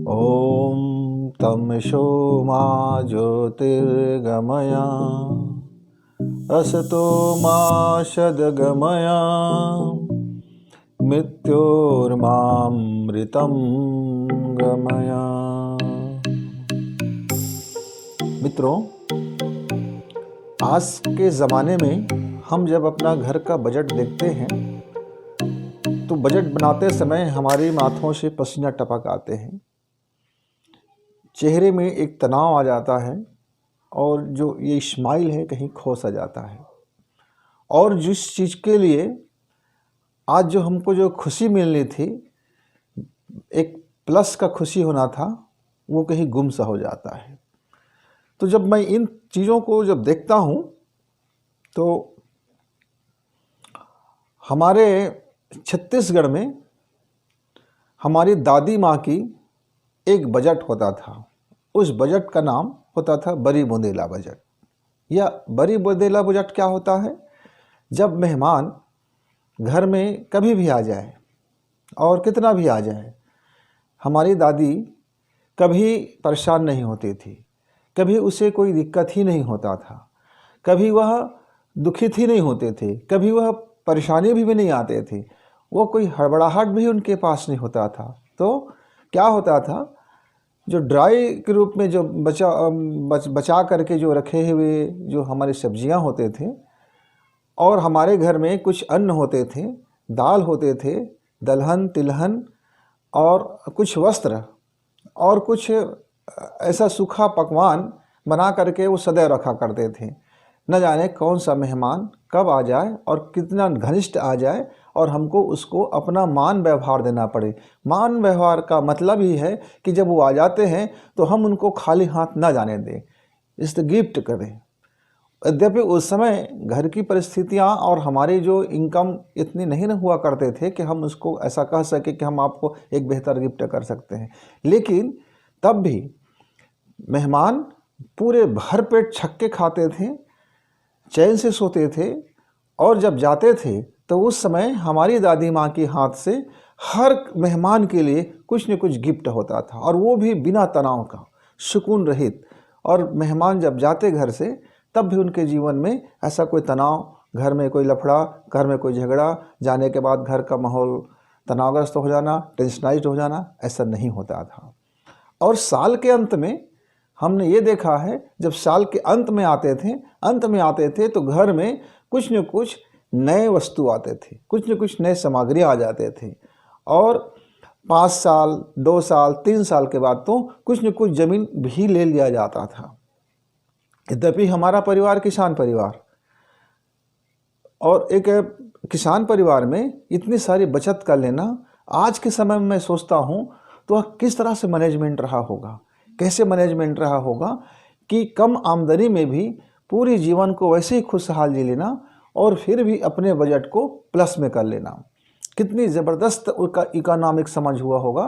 ॐ तमसो मा ज्योतिर्गमय असतो मा सद्गमय मृत्योर्मामृतं गमय। मित्रों, आज के ज़माने में हम जब अपना घर का बजट देखते हैं तो बजट बनाते समय हमारे माथों से पसीना टपक आते हैं, चेहरे में एक तनाव आ जाता है और जो ये स्माइल है कहीं खो सा जाता है। और जिस चीज़ के लिए आज जो हमको जो खुशी मिलनी थी, एक प्लस का खुशी होना था, वो कहीं गुम सा हो जाता है। तो जब मैं इन चीज़ों को जब देखता हूँ तो हमारे छत्तीसगढ़ में हमारी दादी माँ की एक बजट होता था। उस बजट का नाम होता था बड़ी बुंदेला बजट। या बड़ी बुंदेला बजट क्या होता है? जब मेहमान घर में कभी भी आ जाए और कितना भी आ जाए, हमारी दादी कभी परेशान नहीं होती थी, कभी उसे कोई दिक्कत ही नहीं होता था, कभी वह दुखित ही नहीं होते थे, कभी वह परेशानी भी नहीं आते थे, वो कोई हड़बड़ाहट भी उनके पास नहीं होता था। तो क्या होता था, जो ड्राई के रूप में जो बचा करके जो रखे हुए जो हमारी सब्जियां होते थे और हमारे घर में कुछ अन्न होते थे, दाल होते थे, दलहन तिलहन और कुछ वस्त्र और कुछ ऐसा सूखा पकवान बना करके वो सदैव रखा करते थे। न जाने कौन सा मेहमान कब आ जाए और कितना घनिष्ठ आ जाए और हमको उसको अपना मान व्यवहार देना पड़े। मान व्यवहार का मतलब ही है कि जब वो आ जाते हैं तो हम उनको खाली हाथ ना जाने दें, इससे गिफ्ट करें। यद्यपि उस समय घर की परिस्थितियां और हमारी जो इनकम इतनी नहीं हुआ करते थे कि हम उसको ऐसा कह सके कि हम आपको एक बेहतर गिफ्ट कर सकते हैं, लेकिन तब भी मेहमान पूरे भरपेट छक्के खाते थे, चैन से सोते थे और जब जाते थे तो उस समय हमारी दादी माँ के हाथ से हर मेहमान के लिए कुछ न कुछ गिफ्ट होता था, और वो भी बिना तनाव का, सुकून रहित। और मेहमान जब जाते घर से तब भी उनके जीवन में ऐसा कोई तनाव, घर में कोई लफड़ा, घर में कोई झगड़ा, जाने के बाद घर का माहौल तनावग्रस्त हो जाना, टेंशनाइज्ड हो जाना, ऐसा नहीं होता था। और साल के अंत में हमने ये देखा है, जब साल के अंत में आते थे तो घर में कुछ न कुछ नए वस्तु आते थे, कुछ न कुछ नए सामग्री आ जाते थे। और 5 साल 2 साल 3 साल के बाद तो कुछ न कुछ ज़मीन भी ले लिया जाता था। यद्यपि हमारा परिवार किसान परिवार, और एक किसान परिवार में इतनी सारी बचत कर लेना आज के समय में मैं सोचता हूँ तो किस तरह से मैनेजमेंट रहा होगा, कैसे मैनेजमेंट रहा होगा कि कम आमदनी में भी पूरी जीवन को वैसे ही खुशहाल जी लेना और फिर भी अपने बजट को प्लस में कर लेना। कितनी ज़बरदस्त उसका इकोनॉमिक समझ हुआ होगा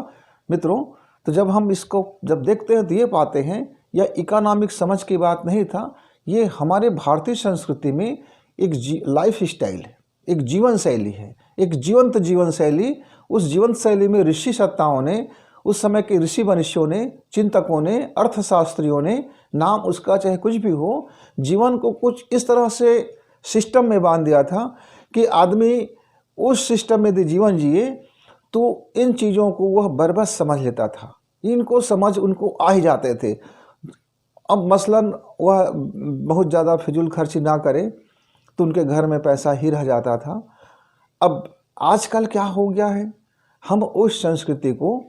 मित्रों। तो जब हम इसको जब देखते हैं तो ये पाते हैं, यह इकोनॉमिक समझ की बात नहीं था, ये हमारे भारतीय संस्कृति में एक लाइफ स्टाइल है, एक जीवन शैली है, एक जीवंत जीवन शैली। उस जीवन शैली में ऋषि सत्ताओं ने, उस समय के ऋषि वंशियों ने, चिंतकों ने, अर्थशास्त्रियों ने, नाम उसका चाहे कुछ भी हो, जीवन को कुछ इस तरह से सिस्टम में बांध दिया था कि आदमी उस सिस्टम में यदि जीवन जिए तो इन चीज़ों को वह बरबस समझ लेता था, इनको समझ उनको आ ही जाते थे। अब मसलन वह बहुत ज़्यादा फिजूल खर्ची ना करे तो उनके घर में पैसा ही रह जाता था। अब आजकल क्या हो गया है, हम उस संस्कृति को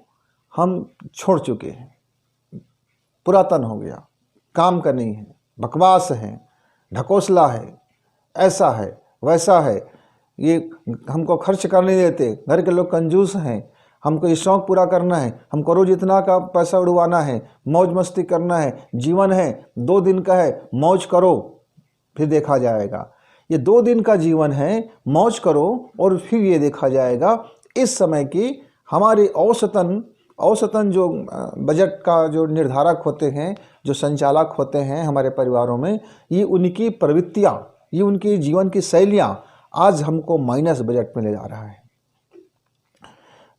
हम छोड़ चुके हैं, पुरातन हो गया, काम का नहीं है, बकवास है, ढकोसला है, ऐसा है वैसा है, ये हमको खर्च करने देते, घर के लोग कंजूस हैं, हमको ये शौक़ पूरा करना है, हमको रोज़ इतना का पैसा उड़वाना है, मौज मस्ती करना है, जीवन है 2 दिन का है, मौज करो फिर देखा जाएगा। ये 2 दिन का जीवन है, मौज करो और फिर ये देखा जाएगा। इस समय की हमारे औसतन जो बजट का जो निर्धारक होते हैं, जो संचालक होते हैं हमारे परिवारों में, ये उनकी प्रवृत्तियाँ, ये उनकी जीवन की शैलियाँ आज हमको माइनस बजट में ले जा रहा है,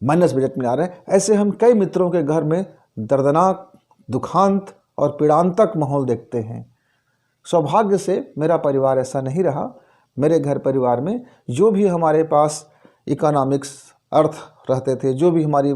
माइनस बजट में आ रहे हैं। ऐसे हम कई मित्रों के घर में दर्दनाक, दुखांत और पीड़ांतक माहौल देखते हैं। सौभाग्य से मेरा परिवार ऐसा नहीं रहा। मेरे घर परिवार में जो भी हमारे पास इकोनॉमिक्स अर्थ रहते थे, जो भी हमारी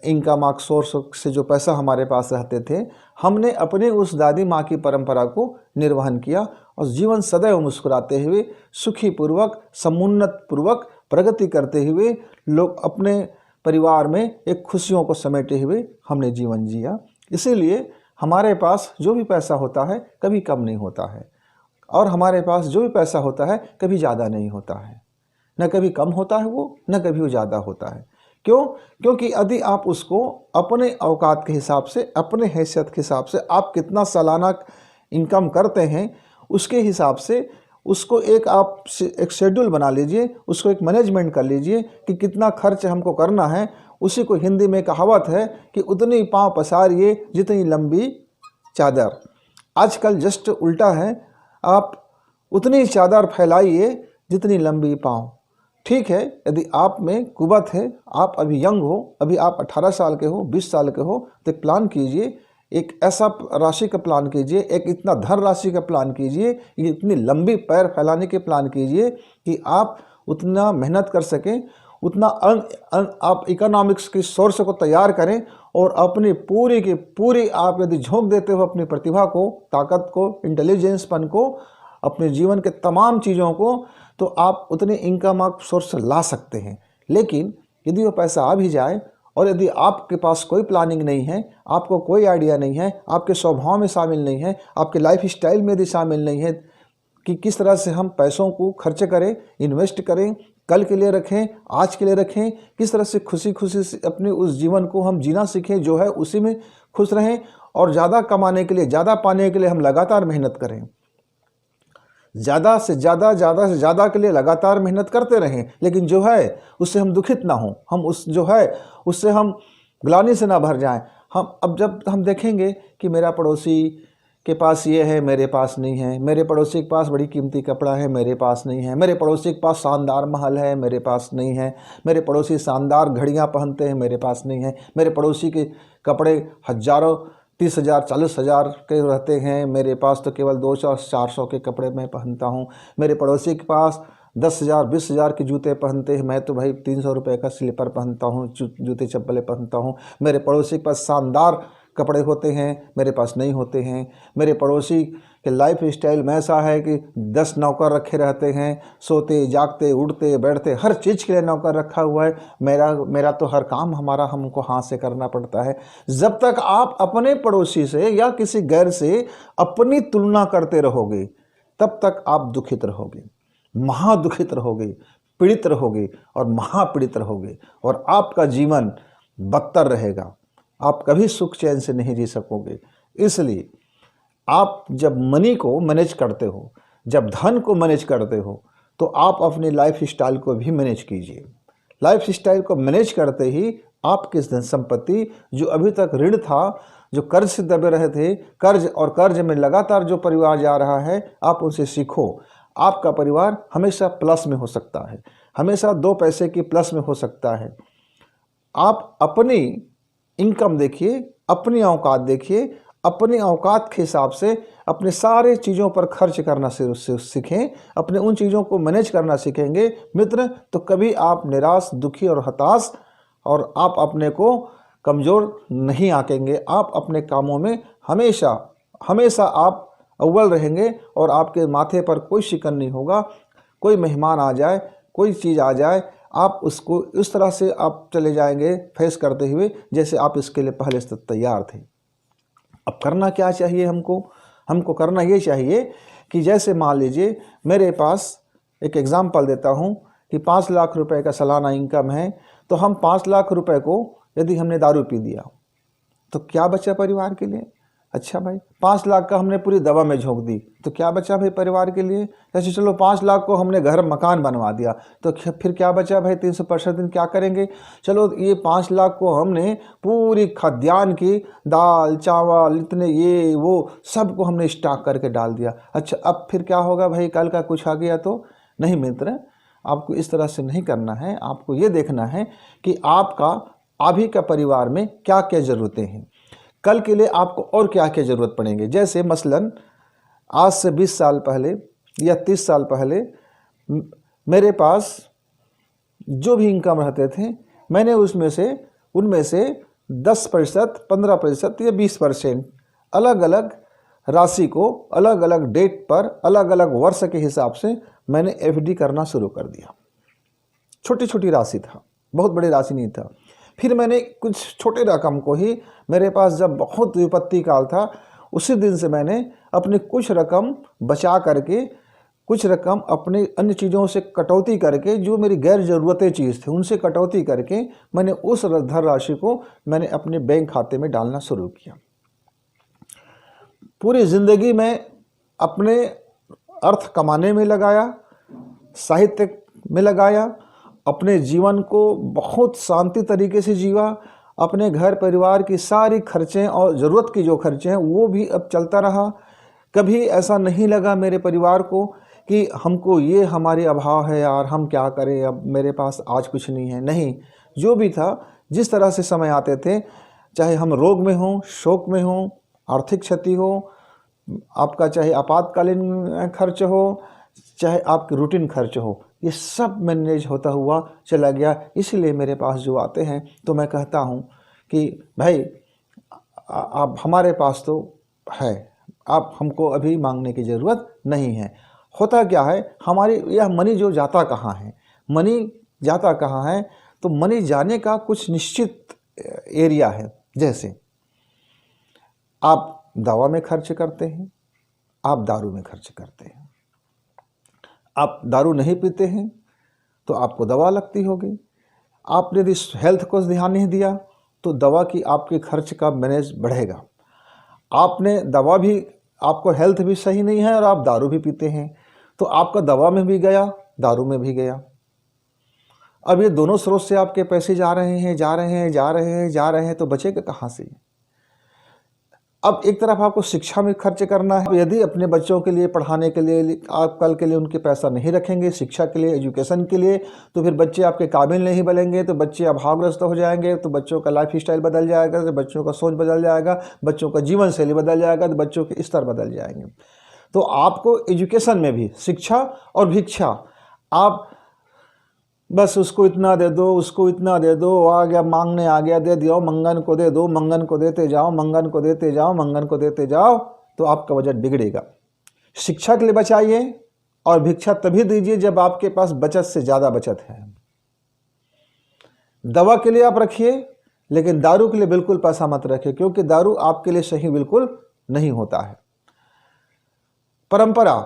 इनकम सोर्स से जो पैसा हमारे पास रहते थे, हमने अपने उस दादी माँ की परंपरा को निर्वहन किया और जीवन सदैव मुस्कुराते हुए, सुखी पूर्वक, समुन्नत पूर्वक प्रगति करते हुए लोग अपने परिवार में एक खुशियों को समेटे हुए हमने जीवन जिया। इसीलिए हमारे पास जो भी पैसा होता है कभी कम नहीं होता है, और हमारे पास जो भी पैसा होता है कभी ज़्यादा नहीं होता है। न कभी कम होता है वो, न कभी वो ज़्यादा होता है। क्यों? क्योंकि यदि आप उसको अपने औकात के हिसाब से, अपने हैसियत के हिसाब से, आप कितना सालाना इनकम करते हैं उसके हिसाब से उसको आप एक शेड्यूल बना लीजिए, उसको एक मैनेजमेंट कर लीजिए कि कितना खर्च हमको करना है। उसी को हिंदी में कहावत है कि उतनी पाँव पसारिए जितनी लंबी चादर। आजकल जस्ट उल्टा है, आप उतनी चादर फैलाइए जितनी लंबी पाँव। ठीक है, यदि आप में कुवत है, आप अभी यंग हो, अभी आप 18 साल के हो, 20 साल के हो, तो एक प्लान कीजिए, एक ऐसा राशि का प्लान कीजिए, एक इतना धन राशि का प्लान कीजिए, ये इतनी लंबी पैर फैलाने के प्लान कीजिए कि आप उतना मेहनत कर सकें, उतना आप इकोनॉमिक्स की सोर्स को तैयार करें और अपनी पूरी की पूरी आप यदि झोंक देते हो अपनी प्रतिभा को, ताकत को, इंटेलिजेंसपन को, अपने जीवन के तमाम चीज़ों को, तो आप उतने इनकम आप सोर्स ला सकते हैं। लेकिन यदि वो पैसा आ भी जाए और यदि आपके पास कोई प्लानिंग नहीं है, आपको कोई आइडिया नहीं है, आपके स्वभाव में शामिल नहीं है, आपके लाइफ स्टाइल में यदि शामिल नहीं है कि किस तरह से हम पैसों को खर्च करें, इन्वेस्ट करें, कल के लिए रखें, आज के लिए रखें, किस तरह से खुशी खुशी से अपने उस जीवन को हम जीना सीखें, जो है उसी में खुश रहें, और ज़्यादा कमाने के लिए, ज़्यादा पाने के लिए हम लगातार मेहनत करें, ज़्यादा से ज़्यादा के लिए लगातार मेहनत करते रहें, लेकिन जो है उससे हम दुखित ना हों, हम उस जो है उससे हम ग्लानि से ना भर जाएं। अब जब हम देखेंगे कि मेरा पड़ोसी के पास ये है, मेरे पास नहीं है, मेरे पड़ोसी के पास बड़ी कीमती कपड़ा है, मेरे पास नहीं है, मेरे पड़ोसी के पास शानदार महल है, मेरे पास नहीं है, मेरे पड़ोसी शानदार घड़ियां पहनते हैं, मेरे पास नहीं है, मेरे पड़ोसी के कपड़े हजारों 30,000 40,000 के रहते हैं, मेरे पास तो केवल 200-400 के कपड़े मैं पहनता हूँ, मेरे पड़ोसी के पास 10,000 20,000 के जूते पहनते हैं, मैं तो भाई 300 रुपये का स्लीपर पहनता हूँ, जूते चप्पलें पहनता हूँ। मेरे पड़ोसी के पास शानदार कपड़े होते हैं, मेरे पास नहीं होते हैं। मेरे पड़ोसी के लाइफ स्टाइल में ऐसा है कि 10 नौकर रखे रहते हैं, सोते जागते उठते बैठते हर चीज़ के लिए नौकर रखा हुआ है। मेरा तो हर काम हमको हाथ से करना पड़ता है। जब तक आप अपने पड़ोसी से या किसी गैर से अपनी तुलना करते रहोगे, तब तक आप दुखित रहोगे, महादुखित रहोगे, पीड़ित रहोगे और महापीड़ित रहोगे, और आपका जीवन बदतर रहेगा। आप कभी सुख चैन से नहीं जी सकोगे। इसलिए आप जब मनी को मैनेज करते हो, जब धन को मैनेज करते हो, तो आप अपनी लाइफ स्टाइल को भी मैनेज कीजिए। लाइफ स्टाइल को मैनेज करते ही आपकी धन संपत्ति, जो अभी तक ऋण था, जो कर्ज से दबे रहे थे, कर्ज में लगातार जो परिवार जा रहा है, आप उनसे सीखो। आपका परिवार हमेशा प्लस में हो सकता है, हमेशा 2 पैसे की प्लस में हो सकता है। आप अपनी इनकम देखिए, अपनी औकात देखिए, अपनी औकात के हिसाब से अपने सारे चीज़ों पर खर्च करना सीखें, अपने उन चीज़ों को मैनेज करना सीखेंगे मित्र, तो कभी आप निराश, दुखी और हताश और आप अपने को कमज़ोर नहीं आंकेंगे। आप अपने कामों में हमेशा आप अव्वल रहेंगे और आपके माथे पर कोई शिकन नहीं होगा। कोई मेहमान आ जाए, कोई चीज़ आ जाए, आप उसको इस तरह से आप चले जाएंगे फेस करते हुए जैसे आप इसके लिए पहले से तैयार थे। अब करना क्या चाहिए हमको करना ये चाहिए कि जैसे मान लीजिए मेरे पास, एक एग्जांपल देता हूँ कि 5 लाख रुपए का सालाना इनकम है, तो हम 5 लाख रुपए को यदि हमने दारू पी दिया तो क्या बचा परिवार के लिए? अच्छा भाई, 5 लाख का हमने पूरी दवा में झोंक दी तो क्या बचा भाई परिवार के लिए? जैसे चलो 5 लाख को हमने घर मकान बनवा दिया तो फिर क्या बचा भाई? 365 दिन क्या करेंगे? चलो ये 5 लाख को हमने पूरी खाद्यान्न की, दाल चावल इतने ये वो सब को हमने स्टॉक करके डाल दिया। अच्छा अब फिर क्या होगा भाई? कल का कुछ आ गया तो? नहीं मित्र, आपको इस तरह से नहीं करना है। आपको ये देखना है कि आपका अभी का परिवार में क्या क्या ज़रूरतें हैं। कल के लिए आपको और क्या क्या ज़रूरत पड़ेंगे। जैसे मसलन आज से 20 साल पहले या 30 साल पहले मेरे पास जो भी इनकम रहते थे, मैंने उनमें से 10%, 15% या 20% अलग अलग राशि को अलग अलग डेट पर अलग अलग वर्ष के हिसाब से मैंने एफडी करना शुरू कर दिया। छोटी छोटी राशि था, बहुत बड़ी राशि नहीं था। फिर मैंने कुछ छोटे रकम को ही, मेरे पास जब बहुत विपत्ति काल था, उसी दिन से मैंने अपनी कुछ रकम बचा करके, कुछ रकम अपने अन्य चीज़ों से कटौती करके, जो मेरी गैर ज़रूरतें चीज़ थी उनसे कटौती करके मैंने उस धन राशि को मैंने अपने बैंक खाते में डालना शुरू किया। पूरी ज़िंदगी में अपने अर्थ कमाने में लगाया, साहित्य में लगाया, अपने जीवन को बहुत शांति तरीके से जीवा, अपने घर परिवार की सारी खर्चें और ज़रूरत की जो खर्चे हैं वो भी अब चलता रहा। कभी ऐसा नहीं लगा मेरे परिवार को कि हमको ये हमारे अभाव है यार, हम क्या करें, अब मेरे पास आज कुछ नहीं है। नहीं, जो भी था, जिस तरह से समय आते थे, चाहे हम रोग में हों, शोक में हों, आर्थिक क्षति हो, आपका चाहे आपातकालीन खर्च हो, चाहे आपके रूटीन खर्च हो, ये सब मैनेज होता हुआ चला गया। इसलिए मेरे पास जो आते हैं तो मैं कहता हूँ कि भाई आप हमारे पास तो है, आप हमको अभी मांगने की ज़रूरत नहीं है। होता क्या है, हमारी यह मनी जो जाता कहाँ है, मनी जाता कहाँ है, तो मनी जाने का कुछ निश्चित एरिया है। जैसे आप दवा में खर्च करते हैं, आप दारू में खर्च करते हैं। आप दारू नहीं पीते हैं तो आपको दवा लगती होगी। आपने यदि हेल्थ को ध्यान नहीं दिया तो दवा की आपके खर्च का मैनेज बढ़ेगा। आपने दवा भी, आपको हेल्थ भी सही नहीं है और आप दारू भी पीते हैं तो आपका दवा में भी गया, दारू में भी गया। अब ये दोनों स्रोत से आपके पैसे जा रहे हैं तो बचेगा कहाँ से। अब एक तरफ आपको शिक्षा में खर्च करना है। यदि अपने बच्चों के लिए पढ़ाने के लिए आप कल के लिए उनके पैसा नहीं रखेंगे, शिक्षा के लिए, एजुकेशन के लिए, तो फिर बच्चे आपके काबिल नहीं बनेंगे, तो बच्चे अभावग्रस्त हो जाएंगे, तो बच्चों का लाइफ स्टाइल बदल जाएगा, तो बच्चों का सोच बदल जाएगा, बच्चों का जीवन शैली बदल जाएगा, तो बच्चों के स्तर बदल जाएंगे। तो आपको एजुकेशन में भी शिक्षा और भिक्षा, आप बस उसको इतना दे दो, उसको इतना दे दो, आ गया मांगने आ गया, दे दियो, मंगन को दे दो, मंगन को देते जाओ, मंगन को देते जाओ, मंगन को देते जाओ, तो आपका बजट बिगड़ेगा। शिक्षा के लिए बचाइए और भिक्षा तभी दीजिए जब आपके पास बचत से ज़्यादा बचत है। दवा के लिए आप रखिए, लेकिन दारू के लिए बिल्कुल पैसा मत रखिए, क्योंकि दारू आपके लिए सही बिल्कुल नहीं होता है। परंपरा,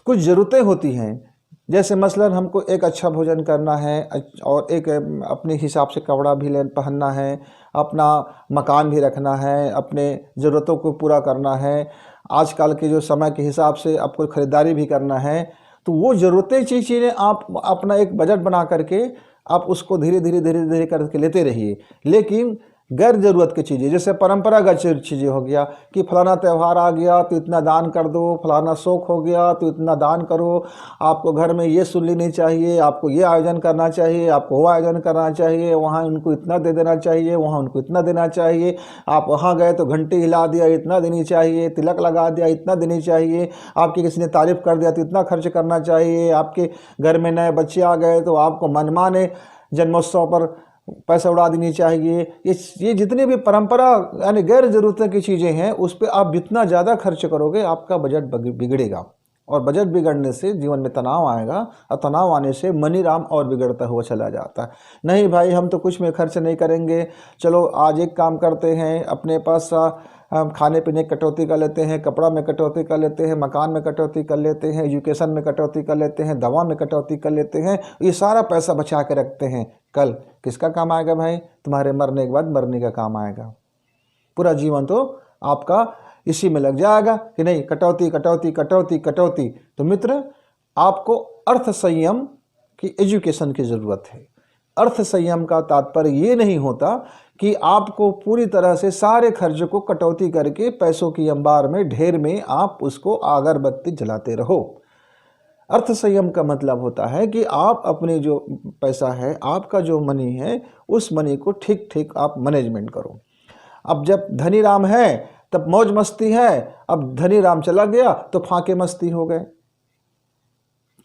कुछ ज़रूरतें होती हैं, जैसे मसलन हमको एक अच्छा भोजन करना है और एक अपने हिसाब से कपड़ा भी पहनना है, अपना मकान भी रखना है, अपने ज़रूरतों को पूरा करना है, आजकल के जो समय के हिसाब से आपको ख़रीदारी भी करना है, तो वो ज़रूरतें चीज़ें आप अपना एक बजट बना करके आप उसको धीरे धीरे करके लेते रहिए। लेकिन गैर ज़रूरत की चीज़ें, जैसे परंपरागत चीज़ें हो गया कि फलाना त्यौहार आ गया तो इतना दान कर दो, फलाना शौक हो गया तो इतना दान करो, आपको घर में ये सुन लेनी चाहिए, आपको ये आयोजन करना चाहिए, आपको वो आयोजन करना चाहिए, वहाँ उनको इतना दे देना चाहिए, वहाँ उनको इतना देना चाहिए, आप वहाँ गए तो घंटी हिला दिया, इतना देनी चाहिए, तिलक लगा दिया, इतना देनी चाहिए, आपकी किसी ने तारीफ़ कर दिया तो इतना खर्च करना चाहिए, आपके घर में नए बच्चे आ गए तो आपको मनमाने जन्मोत्सव पर पैसा उड़ा देनी चाहिए। ये जितनी भी परंपरा यानी गैर ज़रूरत की चीज़ें हैं, उस पर आप जितना ज़्यादा खर्च करोगे आपका बजट बिगड़ेगा, और बजट बिगड़ने से जीवन में तनाव आएगा, और तनाव आने से मनी राम और बिगड़ता हुआ चला जाता है। नहीं भाई, हम तो कुछ में खर्च नहीं करेंगे, चलो आज एक काम करते हैं, अपने पास हम खाने पीने की कटौती कर लेते हैं, कपड़ा में कटौती कर लेते हैं, मकान में कटौती कर लेते हैं, एजुकेशन में कटौती कर लेते हैं, दवा में कटौती कर लेते हैं, ये सारा पैसा बचा के रखते हैं। कल किसका काम आएगा भाई? तुम्हारे मरने के बाद मरने का काम आएगा। पूरा जीवन तो आपका इसी में लग जाएगा कि नहीं, कटौती कटौती कटौती कटौती। तो मित्र, आपको अर्थ संयम की एजुकेशन की ज़रूरत है। अर्थ संयम का तात्पर्य ये नहीं होता कि आपको पूरी तरह से सारे खर्च को कटौती करके पैसों की अंबार में, ढेर में आप उसको अगरबत्ती जलाते रहो। अर्थ संयम का मतलब होता है कि आप अपने जो पैसा है, आपका जो मनी है, उस मनी को ठीक ठीक आप मैनेजमेंट करो। अब जब धनी राम है तब मौज मस्ती है, अब धनी राम चला गया तो फाके मस्ती हो गए।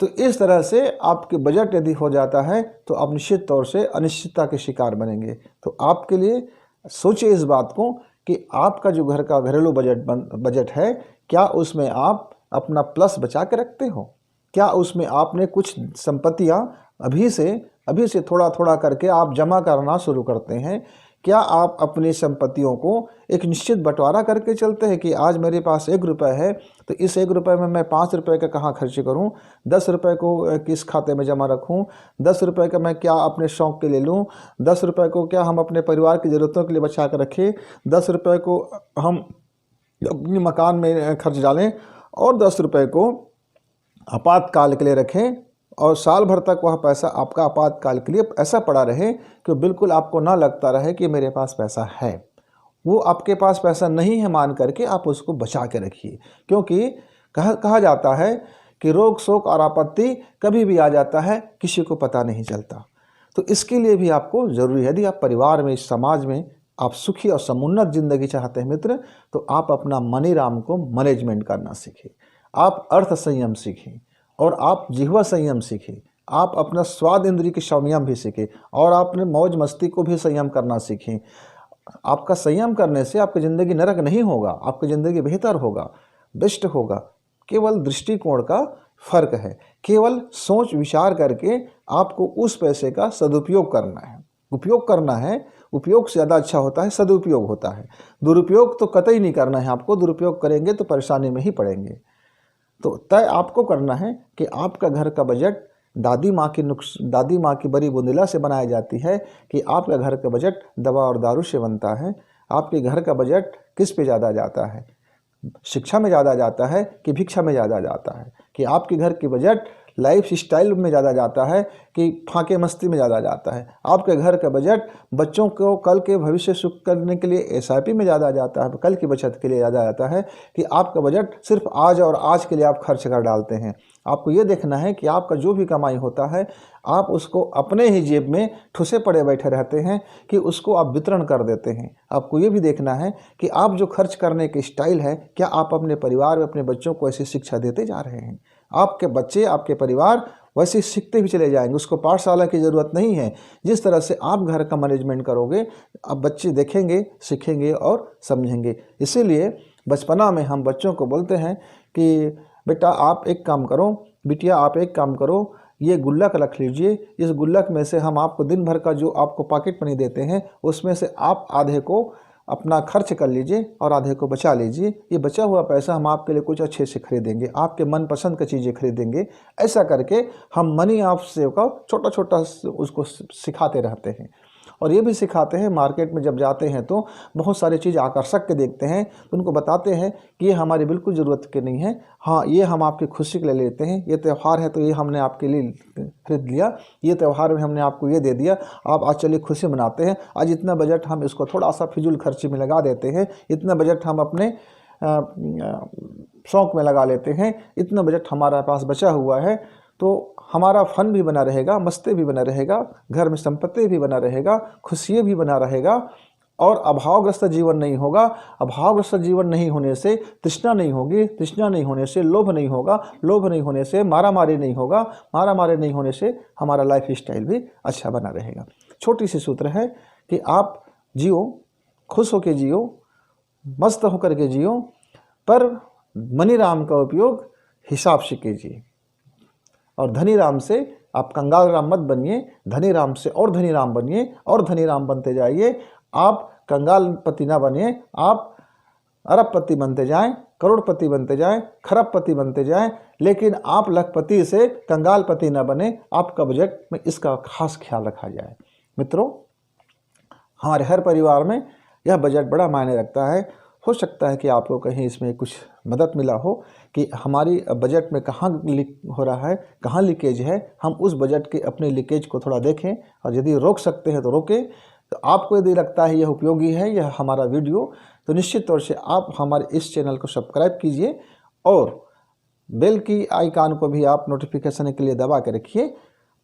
तो इस तरह से आपके बजट यदि हो जाता है तो आप निश्चित तौर से अनिश्चितता के शिकार बनेंगे। तो आपके लिए सोचिए इस बात को कि आपका जो घर का घरेलू बजट है, क्या उसमें आप अपना प्लस बचा के रखते हो? क्या उसमें आपने कुछ संपत्तियां अभी से थोड़ा थोड़ा करके आप जमा करना शुरू करते हैं? क्या आप अपनी संपत्तियों को एक निश्चित बंटवारा करके चलते हैं कि आज मेरे पास 1 रुपये है तो इस 1 रुपये में मैं 5 रुपये का कहाँ खर्च करूं, 10 रुपये को किस खाते में जमा रखूं, 10 रुपये का मैं क्या अपने शौक़ के लिए लूं, 10 रुपये को क्या हम अपने परिवार की ज़रूरतों के लिए बचा कर रखें, 10 रुपये को हम अपने मकान में खर्च डालें और 10 रुपये को आपातकाल के लिए रखें और साल भर तक वह पैसा आपका आपातकाल के लिए ऐसा पड़ा रहे कि बिल्कुल आपको ना लगता रहे कि मेरे पास पैसा है। वो आपके पास पैसा नहीं है मान करके आप उसको बचा के रखिए, क्योंकि कहा जाता है कि रोग शोक और आपत्ति कभी भी आ जाता है, किसी को पता नहीं चलता। तो इसके लिए भी आपको ज़रूरी है, यदि आप परिवार में, इस समाज में आप सुखी और समुन्नत ज़िंदगी चाहते हैं मित्र, तो आप अपना मनी राम को मैनेजमेंट करना सीखें, आप अर्थ संयम सीखें और आप जिह्वा संयम सीखें, आप अपना स्वाद इंद्रिय के संयम भी सीखें और आपने मौज मस्ती को भी संयम करना सीखें। आपका संयम करने से आपकी ज़िंदगी नरक नहीं होगा, आपकी ज़िंदगी बेहतर होगा, बेस्ट होगा। केवल दृष्टिकोण का फ़र्क है, केवल सोच विचार करके आपको उस पैसे का सदुपयोग करना है, उपयोग करना है। उपयोग से ज़्यादा अच्छा होता है सदुपयोग होता है, दुरुपयोग तो कतई नहीं करना है आपको। दुरुपयोग करेंगे तो परेशानी में ही पड़ेंगे। तो तय आपको करना है कि आपका घर का बजट दादी माँ की बड़ी बुंदेला से बनाई जाती है कि आपका घर का बजट दवा और दारू से बनता है। आपके घर का बजट किस पे ज़्यादा जाता है? शिक्षा में ज़्यादा जाता है कि भिक्षा में ज़्यादा जाता है? कि आपके घर की बजट लाइफ स्टाइल में ज़्यादा जाता है कि फाके मस्ती में ज़्यादा जाता है? आपके घर का बजट बच्चों को कल के भविष्य सुख करने के लिए SIP में ज़्यादा जाता है, कल की बचत के लिए ज़्यादा जाता है कि आपका बजट सिर्फ आज और आज के लिए आप खर्च कर डालते हैं? आपको ये देखना है कि आपका जो भी कमाई होता है आप उसको अपने ही जेब में ठुसे पड़े बैठे रहते हैं कि उसको आप वितरण कर देते हैं। आपको ये भी देखना है कि आप जो खर्च करने की स्टाइल है, क्या आप अपने परिवार में अपने बच्चों को ऐसी शिक्षा देते जा रहे हैं? आपके बच्चे, आपके परिवार वैसे सीखते भी चले जाएंगे, उसको पाठशाला की ज़रूरत नहीं है। जिस तरह से आप घर का मैनेजमेंट करोगे, अब बच्चे देखेंगे, सीखेंगे और समझेंगे। इसीलिए बचपना में हम बच्चों को बोलते हैं कि बेटा आप एक काम करो, बिटिया आप एक काम करो, ये गुल्लक रख लीजिए, इस गुल्लक में से हम आपको दिन भर का जो आपको पॉकेट मनी देते हैं उसमें से आप आधे को अपना खर्च कर लीजिए और आधे को बचा लीजिए। ये बचा हुआ पैसा हम आपके लिए कुछ अच्छे से खरीदेंगे, आपके मनपसंद की चीज़ें खरीदेंगे। ऐसा करके हम मनी ऑफ सेव का छोटा छोटा उसको सिखाते रहते हैं और ये भी सिखाते हैं। मार्केट में जब जाते हैं तो बहुत सारी चीज़ आकर्षक के देखते हैं तो उनको बताते हैं कि ये हमारी बिल्कुल ज़रूरत के नहीं है, हाँ ये हम आपकी खुशी के लिए लेते हैं, ये त्यौहार है तो ये हमने आपके लिए खरीद लिया, ये त्यौहार में हमने आपको ये दे दिया, आप आज चलिए खुशी मनाते हैं। आज इतना बजट हम इसको थोड़ा सा फिजूल खर्ची में लगा देते हैं, इतना बजट हम अपने शौक़ में लगा लेते हैं, इतना बजट हमारे पास बचा हुआ है तो हमारा फन भी बना रहेगा, मस्ती भी बना रहेगा, घर में संपत्ति भी बना रहेगा, खुशियाँ भी बना रहेगा और अभावग्रस्त जीवन नहीं होगा। अभावग्रस्त जीवन नहीं होने से तृष्णा नहीं होगी, तृष्णा नहीं होने से लोभ नहीं होगा, लोभ नहीं होने से मारामारी नहीं होगा, मारामारी नहीं होने से हमारा लाइफ स्टाइल भी अच्छा बना रहेगा। छोटी सी सूत्र है कि आप जियो, खुश होकर जियो, मस्त होकर के जियो, पर मनी राम का उपयोग हिसाब से कीजिए और धनी राम से आप कंगाल राम मत बनिए, धनी राम से और धनी राम बनिए और धनी राम बनते जाइए। आप कंगाल पति ना बनिए, आप अरबपति बनते जाएं, करोड़पति बनते जाएं, खरबपति बनते जाएं, लेकिन आप लखपति से कंगालपति ना बने। आपका बजट में इसका खास ख्याल रखा जाए। मित्रों, हमारे हर परिवार में यह बजट बड़ा मायने रखता है। हो सकता है कि आपको कहीं इसमें कुछ मदद मिला हो कि हमारी बजट में कहाँ लीक हो रहा है, कहाँ लीकेज है। हम उस बजट के अपने लीकेज को थोड़ा देखें और यदि रोक सकते हैं तो रोकें। तो आपको यदि लगता है यह उपयोगी है यह हमारा वीडियो, तो निश्चित तौर से आप हमारे इस चैनल को सब्सक्राइब कीजिए और बेल की आइकन को भी आप नोटिफिकेशन के लिए दबा के रखिए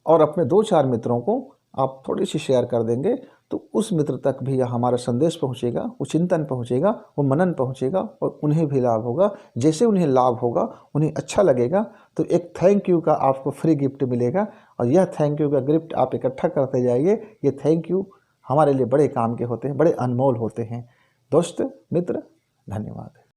और अपने 2-4 मित्रों को आप थोड़ी सी शेयर कर देंगे तो उस मित्र तक भी यह हमारा संदेश पहुँचेगा, वो चिंतन पहुँचेगा, वो मनन पहुँचेगा और उन्हें भी लाभ होगा। जैसे उन्हें लाभ होगा, उन्हें अच्छा लगेगा, तो एक थैंक यू का आपको फ्री गिफ्ट मिलेगा और यह थैंक यू का गिफ्ट आप इकट्ठा करते जाइए। ये थैंक यू हमारे लिए बड़े काम के होते हैं, बड़े अनमोल होते हैं। दोस्त मित्र, धन्यवाद।